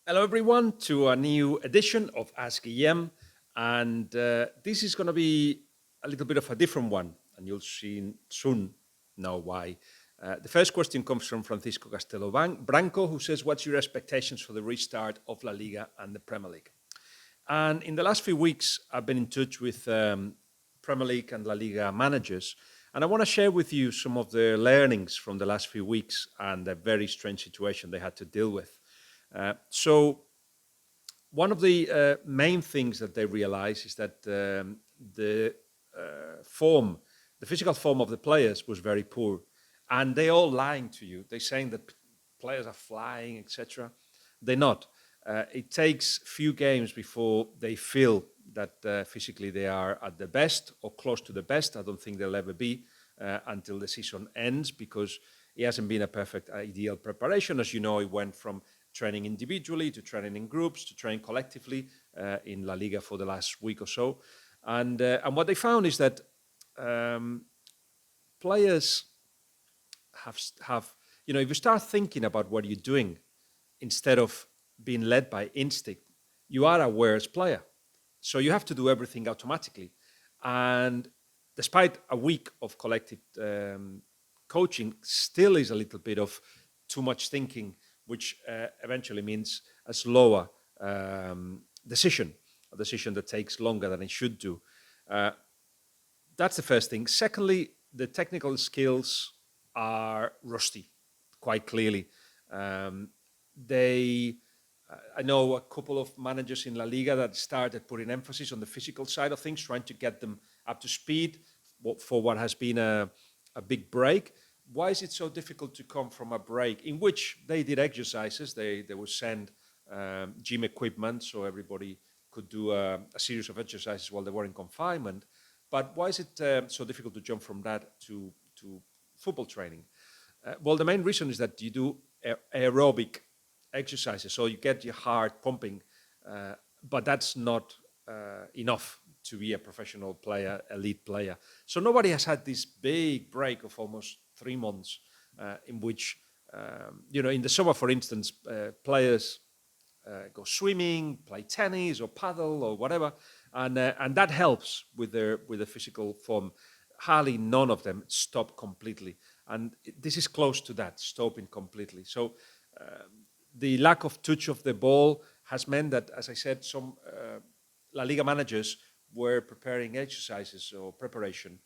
Hello, everyone, to a new edition of Ask Guillem. And this is going to be a little bit of a different one, and you'll soon know why. The first question comes from Francisco Castelo Branco, who says, "What's your expectations for the restart of La Liga and the Premier League?" And in the last few weeks, I've been in touch with Premier League and La Liga managers, and I want to share with you some of the learnings from the last few weeks and the very strange situation they had to deal with. So one of the main things that they realize is that the physical form of the players was very poor, and they all lying to you. They're saying that players are flying, etc. They're not. It takes few games before they feel that physically they are at the best or close to the best. I don't think they'll ever be until the season ends, because it hasn't been a perfect ideal preparation. As you know, it went from training individually to training in groups to training collectively in La Liga for the last week or so. And what they found is that players have, if you start thinking about what you're doing instead of being led by instinct, you are a worse player. So you have to do everything automatically. And despite a week of collective coaching, still is a little bit of too much thinking, which eventually means a slower decision, a decision that takes longer than it should do. That's the first thing. Secondly, the technical skills are rusty, quite clearly. I know a couple of managers in La Liga that started putting emphasis on the physical side of things, trying to get them up to speed for what has been a big break. Why is it so difficult to come from a break in which they did exercises? They would send gym equipment so everybody could do a series of exercises while they were in confinement. But why is it so difficult to jump from that to football training? Well, the main reason is that you do aerobic exercises, so you get your heart pumping, but that's not enough to be a professional player, elite player. So nobody has had this big break of almost 3 months in which, in the summer, for instance, players go swimming, play tennis or paddle or whatever, and that helps with the physical form. Hardly none of them stop completely, and this is close to that, stopping completely. So the lack of touch of the ball has meant that, as I said, some La Liga managers were preparing exercises or preparation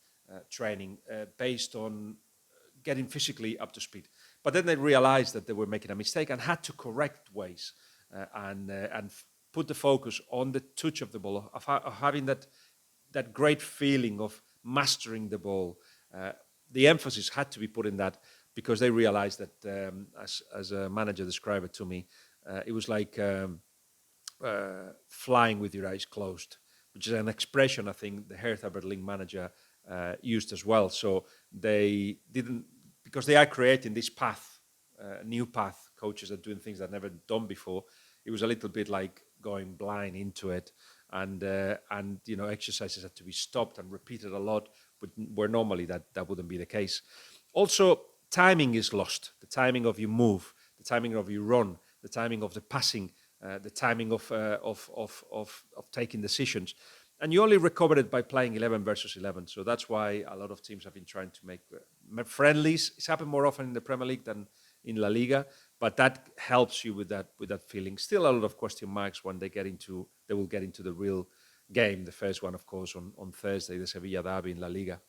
training based on getting physically up to speed. But then they realized that they were making a mistake and had to correct ways and put the focus on the touch of the ball, of having that great feeling of mastering the ball. The emphasis had to be put in that, because they realized that, as a manager described it to me, it was like flying with your eyes closed, which is an expression I think the Hertha Berlin manager used as well. So they didn't, because they are creating this path, new path. Coaches are doing things they've never done before. It was a little bit like going blind into it, and exercises had to be stopped and repeated a lot, but where normally that wouldn't be the case. Also, timing is lost. The timing of your move, the timing of your run, the timing of the passing, the timing of taking decisions. And you only recover it by playing 11 versus 11. So that's why a lot of teams have been trying to make friendlies. It's happened more often in the Premier League than in La Liga, but that helps you with that feeling. Still a lot of question marks when they will get into the real game. The first one, of course, on Thursday, the Sevilla derby in La Liga.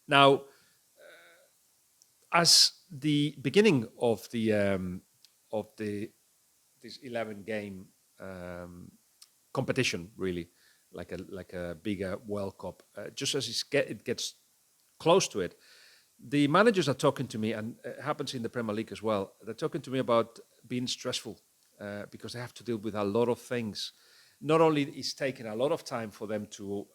Now, as the beginning of this 11-game competition, really, like a bigger World Cup, just as it gets close to it, the managers are talking to me, and it happens in the Premier League as well. They're talking to me about being stressful because they have to deal with a lot of things. Not only is taking a lot of time for them to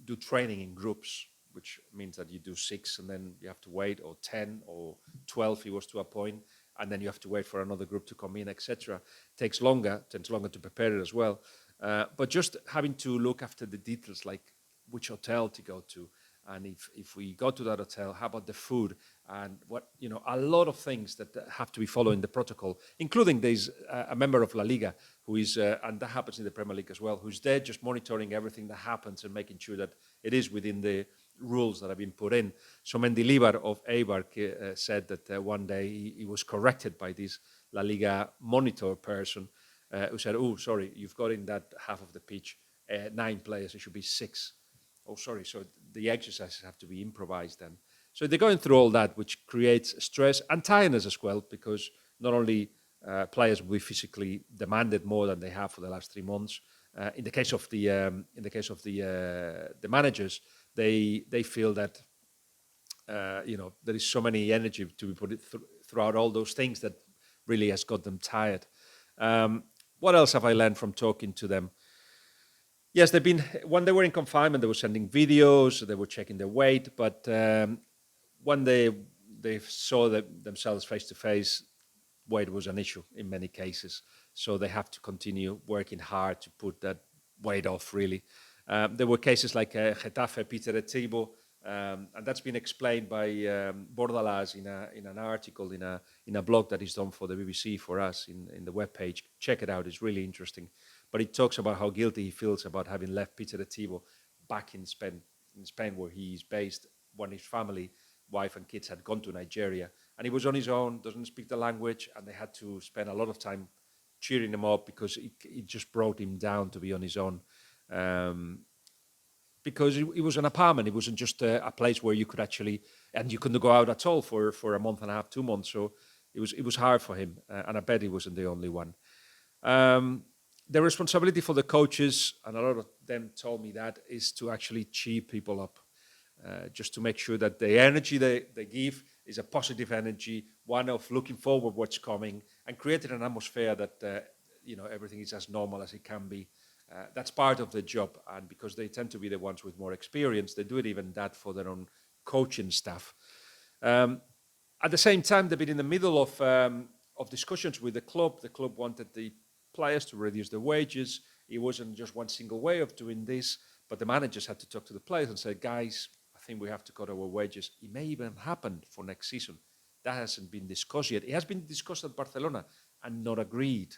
do training in groups, which means that you do 6 and then you have to wait, or 10 or 12 if it was to a point, and then you have to wait for another group to come in, etc. Tends longer to prepare it as well. But just having to look after the details, like which hotel to go to, And if we go to that hotel, how about the food? And what, a lot of things that have to be following the protocol, including there's a member of La Liga who is, and that happens in the Premier League as well, who's there just monitoring everything that happens and making sure that it is within the rules that have been put in. So Mendilibar of Eibar said that one day he was corrected by this La Liga monitor person who said, "Oh, sorry, you've got in that half of the pitch 9 players, it should be 6. Oh, sorry, so the exercises have to be improvised then." So they're going through all that, which creates stress and tiredness as well, because not only players will be physically demanded more than they have for the last 3 months. In the case of the managers, they feel that there is so many energy to be put throughout all those things that really has got them tired. What else have I learned from talking to them? Yes, when they were in confinement, they were sending videos, they were checking their weight, but when they saw themselves face to face, weight was an issue in many cases. So they have to continue working hard to put that weight off, really. There were cases like Getafe, Peter Etibo, and that's been explained by Bordalás in an article in a blog that is done for the BBC for us in the webpage. Check it out; it's really interesting. But it talks about how guilty he feels about having left Peter Etibo back in Spain, where he is based, when his family, wife and kids had gone to Nigeria, and he was on his own, doesn't speak the language, and they had to spend a lot of time cheering him up because it just brought him down to be on his own. Because it was an apartment, it wasn't just a place where you could actually, and you couldn't go out at all for a month and a half, 2 months. So it was hard for him, and I bet he wasn't the only one. The responsibility for the coaches, and a lot of them told me that, is to actually cheer people up, just to make sure that the energy they give is a positive energy, one of looking forward what's coming, and creating an atmosphere that everything is as normal as it can be. That's part of the job, and because they tend to be the ones with more experience, they do it even that for their own coaching staff. At the same time, they've been in the middle of discussions with the club. The club wanted the players to reduce their wages. It wasn't just one single way of doing this, but the managers had to talk to the players and say, "Guys, I think we have to cut our wages." It may even happen for next season. That hasn't been discussed yet. It has been discussed at Barcelona and not agreed.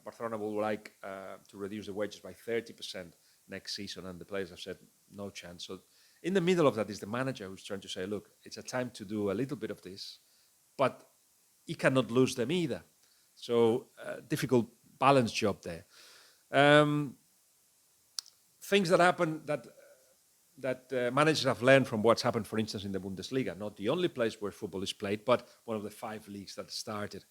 Barcelona will like to reduce the wages by 30% next season, and the players have said no chance. So in the middle of that is the manager who's trying to say, look, it's a time to do a little bit of this, but he cannot lose them either. So difficult balance job there. Things that happen that managers have learned from what's happened, for instance, in the Bundesliga, not the only place where football is played, but one of the 5 leagues that started.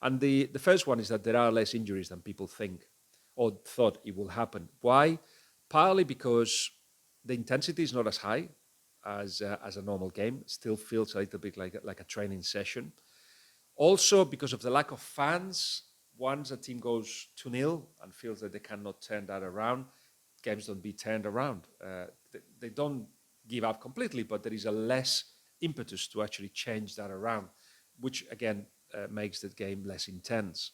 And the first one is that there are less injuries than people think or thought it will happen. Why? Partly because the intensity is not as high as a normal game. It still feels a little bit like a training session. Also, because of the lack of fans, once a team goes 2-0 and feels that they cannot turn that around, games don't be turned around. They don't give up completely, but there is a less impetus to actually change that around, which again makes the game less intense.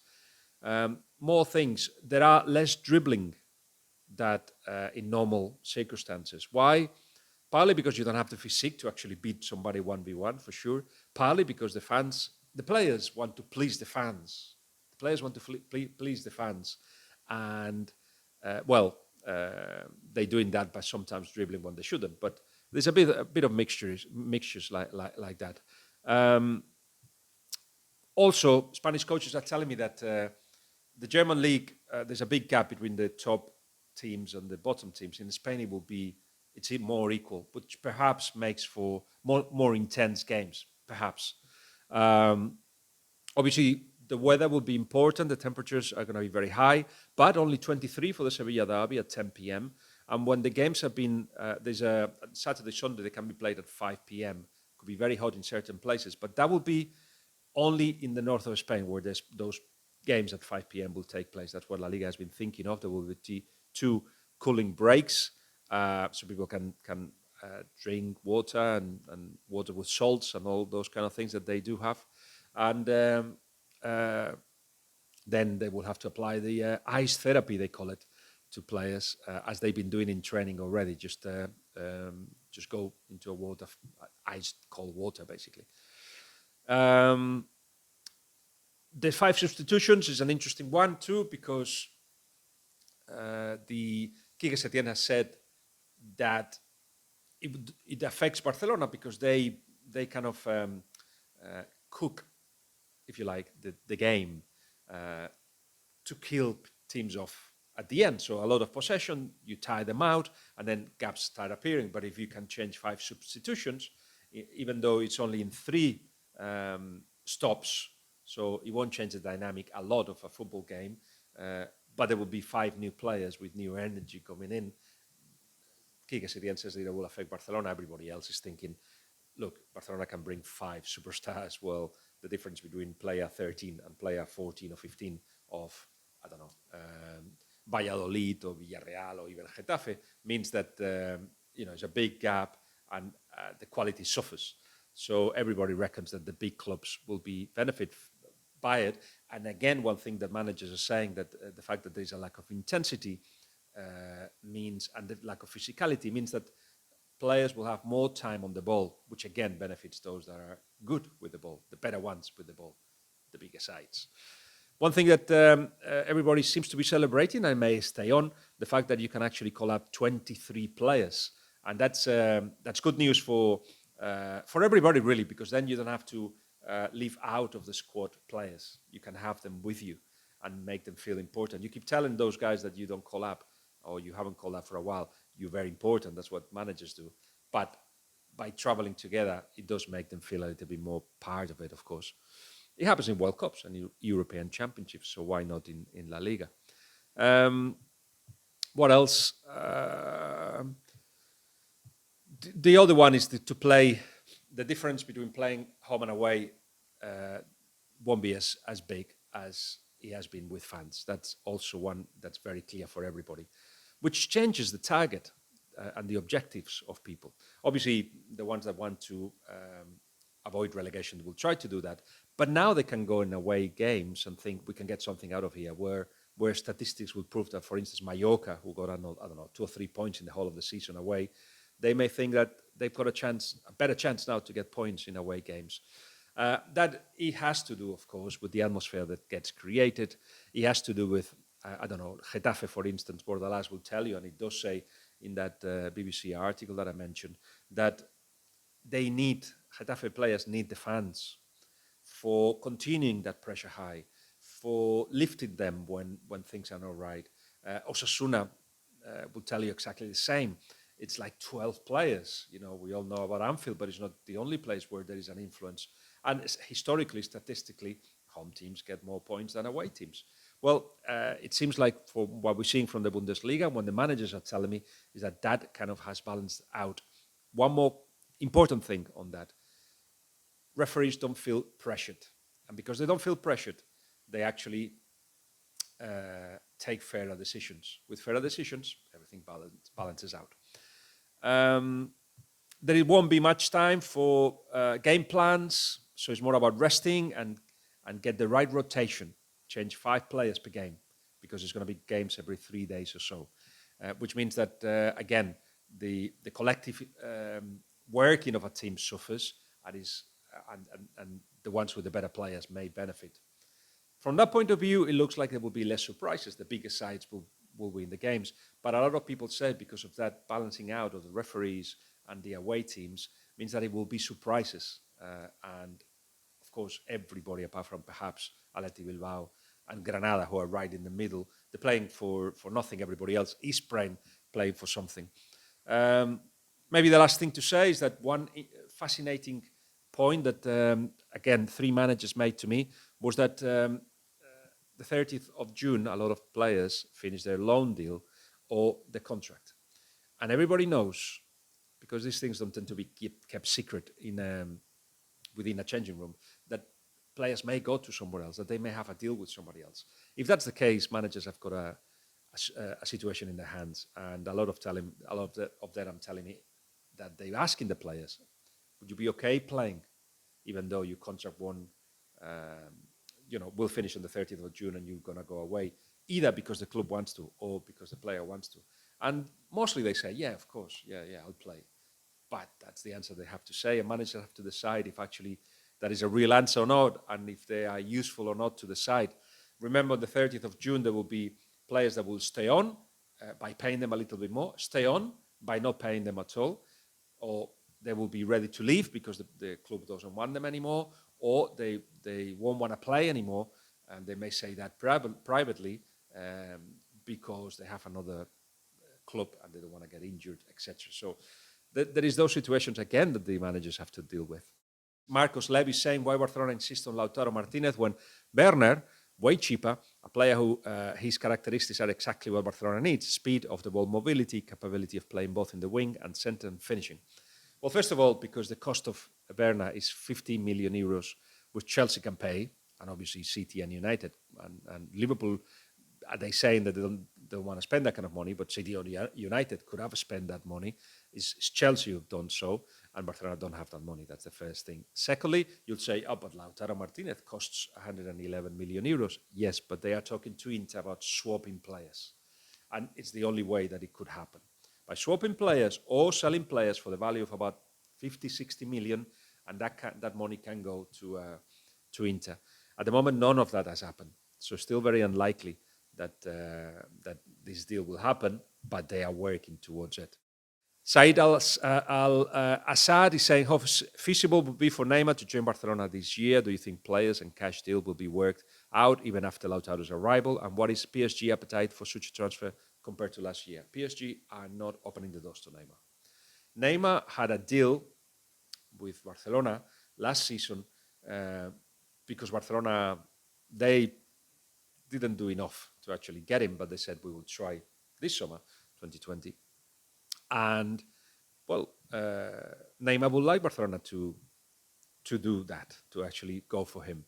More things. There are less dribbling that in normal circumstances. Why? Partly because you don't have the physique to actually beat somebody 1v1 for sure. Partly because the players want to please the fans. The players want to please the fans. And, they're doing that by sometimes dribbling when they shouldn't. But there's a bit of mixtures like that. Also, Spanish coaches are telling me that the German league, there's a big gap between the top teams and the bottom teams. In Spain, it's more equal, which perhaps makes for more intense games, perhaps. Obviously, the weather will be important. The temperatures are going to be very high, but only 23 for the Sevilla derby at 10 p.m. And when the games have been, there's a Saturday, Sunday, they can be played at 5 p.m. Could be very hot in certain places, but that will be only in the north of Spain where those games at 5 p.m. will take place. That's what La Liga has been thinking of. There will be 2 cooling breaks, so people can drink water and water with salts and all those kind of things that they do have. And then they will have to apply the ice therapy, they call it, to players, as they've been doing in training already, just just go into a water, ice cold water, basically. The 5 substitutions is an interesting one too, because the Quique Setién has said that it affects Barcelona because they kind of cook, if you like, the game to kill teams off at the end. So a lot of possession, you tire them out, and then gaps start appearing. But if you can change 5 substitutions, even though it's only in 3 stops, so it won't change the dynamic a lot of a football game, but there will be 5 new players with new energy coming in. Quique Setién says that it will affect Barcelona. Everybody else is thinking, look, Barcelona can bring 5 superstars. Well, the difference between player 13 and player 14 or 15 of, I don't know, Valladolid or Villarreal or even Getafe means that it's a big gap, and the quality suffers. So everybody reckons that the big clubs will benefit by it. And again, one thing that managers are saying, that the fact that there's a lack of intensity means, and the lack of physicality means, that players will have more time on the ball, which again benefits those that are good with the ball, the better ones with the ball, the bigger sides. One thing that everybody seems to be celebrating, and may stay on, the fact that you can actually call up 23 players, and that's good news for everybody, really, because then you don't have to leave out of the squad players. You can have them with you and make them feel important. You keep telling those guys that you don't call up, or you haven't called up for a while, you're very important. That's what managers do. But by traveling together, it does make them feel a little bit more part of it, of course. It happens in World Cups and European Championships, so why not in La Liga? What else? The other one is to play. The difference between playing home and away won't be as big as it has been with fans. That's also one that's very clear for everybody, which changes the target and the objectives of people. Obviously, the ones that want to avoid relegation will try to do that, but now they can go in away games and think we can get something out of here, where statistics will prove that, for instance, Mallorca, who got, I don't know, 2 or 3 points in the whole of the season away, they may think that they've got a better chance now to get points in away games. That it has to do, of course, with the atmosphere that gets created. It has to do with, I don't know, Getafe, for instance, Bordalás will tell you, and it does say in that BBC article that I mentioned, that Getafe players need the fans for continuing that pressure high, for lifting them when things are not right. Osasuna will tell you exactly the same. It's like 12 players. We all know about Anfield, but it's not the only place where there is an influence. And historically, statistically, home teams get more points than away teams. Well, it seems like, for what we're seeing from the Bundesliga, when the managers are telling me, is that kind of has balanced out. One more important thing on that: referees don't feel pressured, and because they don't feel pressured, they actually take fairer decisions. With fairer decisions, everything balances out. There won't be much time for game plans, so it's more about resting and get the right rotation. Change 5 players per game, because there's going to be games every 3 days or so, which means that, again, the collective working of a team suffers, and the ones with the better players may benefit. From that point of view, it looks like there will be less surprises. The bigger sides will win the games. But a lot of people say, because of that balancing out of the referees and the away teams, means that it will be surprises. And, of course, everybody, apart from perhaps Athletic Bilbao and Granada, who are right in the middle, they're playing for nothing. Everybody else is playing for something. Maybe the last thing to say is that one fascinating point that, again, 3 managers made to me was that the 30th of June, a lot of players finish their loan deal or the contract. And everybody knows, because these things don't tend to be kept secret within a changing room, that players may go to somewhere else, that they may have a deal with somebody else. If that's the case, managers have got a situation in their hands, and a lot of them are telling me that they're asking the players, would you be okay playing, even though your contract won't, will finish on the 30th of June and you're going to go away, either because the club wants to or because the player wants to. And mostly they say, yeah, of course, yeah, I'll play. But that's the answer they have to say. And managers have to decide if actually that is a real answer or not, and if they are useful or not to the side. Remember, the 30th of June, there will be players that will stay on by paying them a little bit more, stay on by not paying them at all, or they will be ready to leave because the club doesn't want them anymore, or they won't want to play anymore, and they may say that privately because they have another club and they don't want to get injured, etc. So there is those situations again that the managers have to deal with. Marcos Levy saying, why Barcelona insist on Lautaro Martinez when Werner, way cheaper, a player who his characteristics are exactly what Barcelona needs: speed, off the ball mobility, capability of playing both in the wing and centre and finishing. Well, first of all, because the cost of Werner is 15 million euros, which Chelsea can pay, and obviously City and United and Liverpool, are they saying that they don't want to spend that kind of money, but City or United could have spent that money. It's Chelsea who've done so, and Barcelona don't have that money. That's the first thing. Secondly, you'll say, oh, but Lautaro Martinez costs 111 million euros. Yes, but they are talking to Inter about swapping players. And it's the only way that it could happen. By swapping players or selling players for the value of about 50, 60 million, and that money can go to Inter. At the moment, none of that has happened. So still very unlikely that this deal will happen, but they are working towards it. Said Al-Assad is saying, how feasible would be for Neymar to join Barcelona this year? Do you think players and cash deal will be worked out even after Lautaro's arrival? And what is PSG appetite for such a transfer compared to last year? PSG are not opening the doors to Neymar. Neymar had a deal with Barcelona last season because Barcelona, they didn't do enough to actually get him, but they said we will try this summer, 2020. And, well, Neymar would like Barcelona to do that, to actually go for him.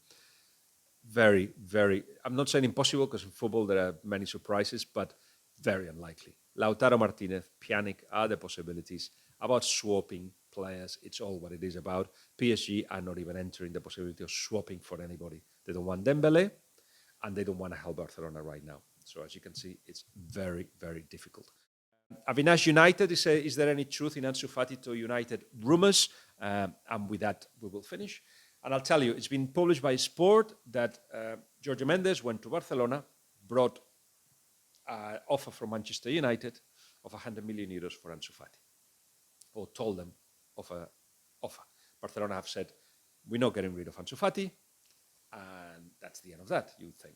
Very, very, I'm not saying impossible, because in football there are many surprises, but very unlikely. Lautaro Martinez, Pjanic are the possibilities. About swapping players, it's all what it is about. PSG are not even entering the possibility of swapping for anybody. They don't want Dembele, and they don't want to help Barcelona right now. So as you can see, it's very, very difficult. Avinash United is there any truth in Ansu Fati to United rumours? And with that, we will finish. And I'll tell you, it's been published by Sport that Jorge Mendes went to Barcelona, brought an offer from Manchester United of 100 million euros for Ansu Fati, or told them of an offer. Barcelona have said, we're not getting rid of Ansu Fati, and that's the end of that, you would think.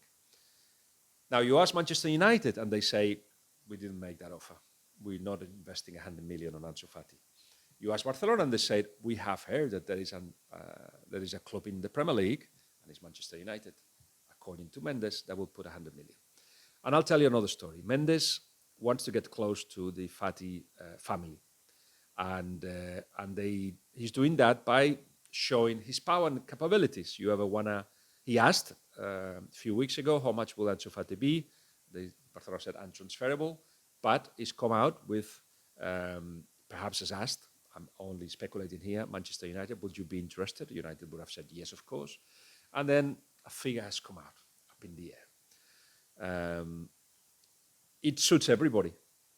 Now, you ask Manchester United, and they say, we didn't make that offer. We're not investing 100 million on Ansu Fati. You ask Barcelona, and they said, we have heard that there is a club in the Premier League, and it's Manchester United, according to Mendes, that will put 100 million. And I'll tell you another story. Mendes wants to get close to the Fati family. And he's doing that by showing his power and capabilities. He asked a few weeks ago, how much will Ansu Fati be? Barcelona said untransferable, but he's come out with, perhaps has asked, I'm only speculating here, Manchester United, would you be interested? United would have said yes, of course. And then a figure has come out, up in the air. It suits everybody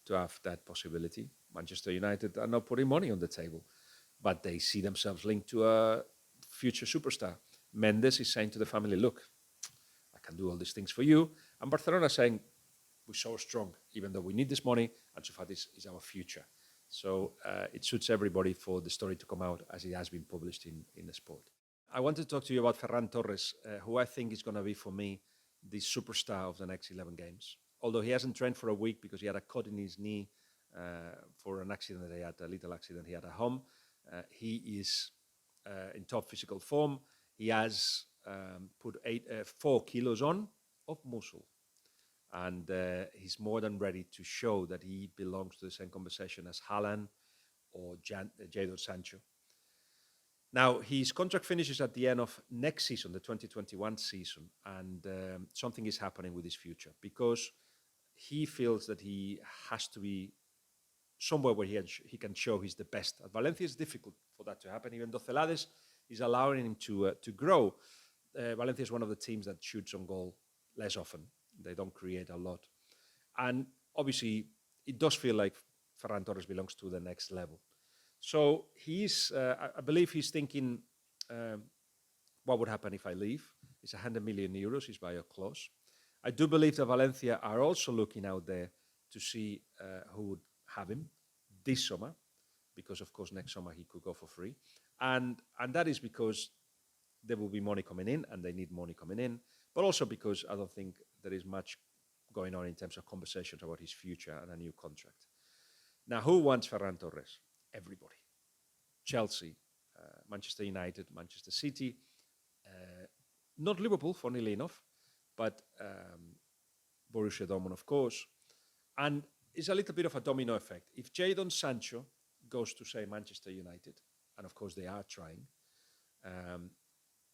to have that possibility. Manchester United are not putting money on the table, but they see themselves linked to a future superstar. Mendes is saying to the family, look, I can do all these things for you. And Barcelona is saying, we're so strong, even though we need this money, Ansu Fati is our future. So it suits everybody for the story to come out as it has been published in the Sport. I want to talk to you about Ferran Torres, who I think is going to be, for me, the superstar of the next 11 games. Although he hasn't trained for a week because he had a cut in his knee for an accident that he had, a little accident he had at home. He is in top physical form. He has put 4 kilos on of muscle. And he's more than ready to show that he belongs to the same conversation as Haaland or Jadon Sancho. Now, his contract finishes at the end of next season, the 2021 season, and something is happening with his future because he feels that he has to be somewhere where he can show he's the best. At Valencia, it's difficult for that to happen, even though Celades is allowing him to grow. Valencia is one of the teams that shoots on goal less often. They don't create a lot. And obviously, it does feel like Ferran Torres belongs to the next level. So I believe he's thinking, what would happen if I leave? It's 100 million euros, his buyout clause. I do believe that Valencia are also looking out there to see who would have him this summer, because of course next summer he could go for free. And that is because there will be money coming in and they need money coming in, but also because I don't think there is much going on in terms of conversations about his future and a new contract. Now, who wants Ferran Torres? Everybody. Chelsea, Manchester United, Manchester City, not Liverpool, funnily enough, but Borussia Dortmund, of course. And it's a little bit of a domino effect. If Jadon Sancho goes to, say, Manchester United, and of course they are trying,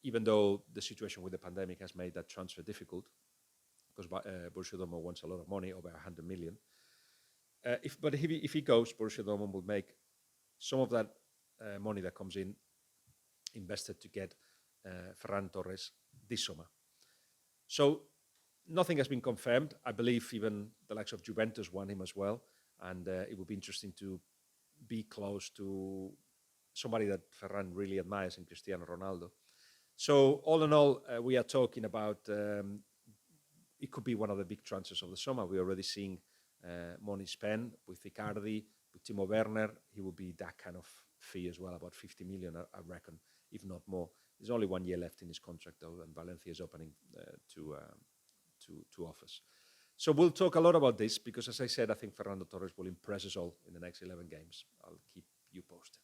even though the situation with the pandemic has made that transfer difficult, because Borussia Dortmund wants a lot of money, over 100 million. If he goes, Borussia Dortmund will make some of that money that comes in invested to get Ferran Torres this summer. So nothing has been confirmed. I believe even the likes of Juventus want him as well, and it would be interesting to be close to somebody that Ferran really admires in Cristiano Ronaldo. So all in all, we are talking about it could be one of the big transfers of the summer. We're already seeing money spent with Icardi, with Timo Werner. He will be that kind of fee as well, about 50 million, I reckon, if not more. There's only 1 year left in his contract, though, and Valencia is opening to offers. So we'll talk a lot about this because, as I said, I think Ferran Torres will impress us all in the next 11 games. I'll keep you posted.